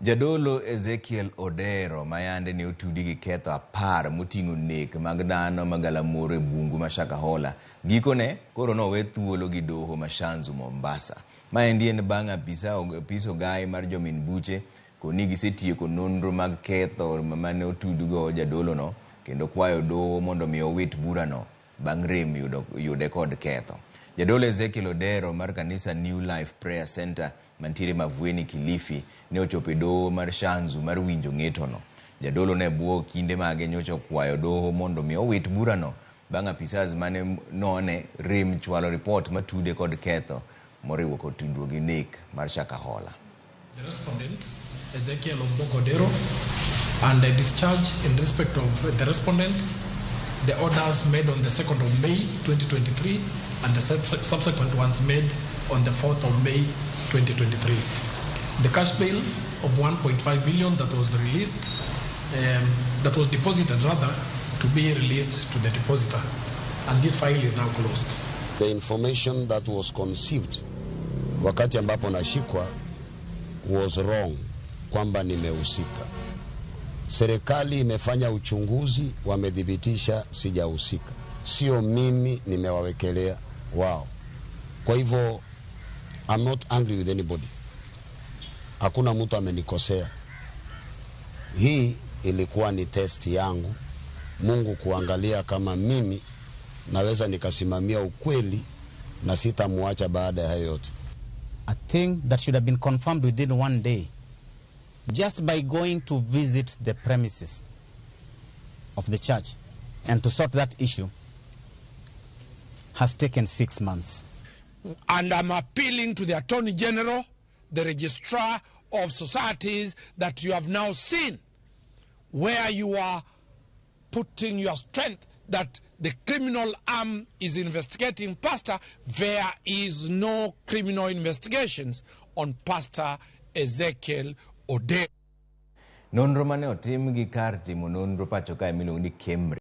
Jadolo Ezekiel Odero mayande ne otudi gi ketho 10 moting'o nek mag dhano magalamoro e bungu ma Shakahola. Gikone koro nowe thuolo gi doho ma Shanzu Mombasa. Maendi en bang' apis ogai mar jomin buche koni gisetieko nonro mag ketho mane otudugo jadolo no kendo kwayo doho mondo mi owit bura no bang' rem yude kod ketho. Jadolo Ezekiel Odero mar kanisa New Life Prayer Center mantiere Mavueni Kilifi ne ochopo doho mar Shanzu mar winjo ng'eto no. Jadolo ne bwo kinde mage nyocha kwayo doho mondo mi owit bura no bang' apisas mane none rem chwalo report matude kod ketho moriwo kod tudruok gi nek mar Shakahola. The respondent, Ezekiel Odero, and the discharge in respect of the respondents, the orders made on the 2nd of May 2023 and the subsequent ones made on the 4th of May 2023. The cash bail of 1.5 billion that was released, that was deposited rather, to be released to the depositor. And this file is now closed. The information that was conceived wakati ambapo nashikwa was wrong, kwamba nimehusika. Serikali imefanya uchunguzi, wamedhibitisha sijahusika. Sio mimi nimewawekelea wao. Kwa hivyo I'm not angry with anybody. Hakuna mtu amenikosea. Hii ilikuwa ni test yangu, Mungu kuangalia kama mimi naweza nikasimamia ukweli na sitamuacha baada ya yote. A thing that should have been confirmed within one day, just by going to visit the premises of the church and to sort that issue, has taken 6 months. And I'm appealing to the Attorney General, the Registrar of Societies, that you have now seen where you are putting your strength, that the criminal arm is investigating Pastor. There is no criminal investigations on Pastor Ezekiel Odero. Nonro mane otim gi kar timo nonro pacho kae miluongo ni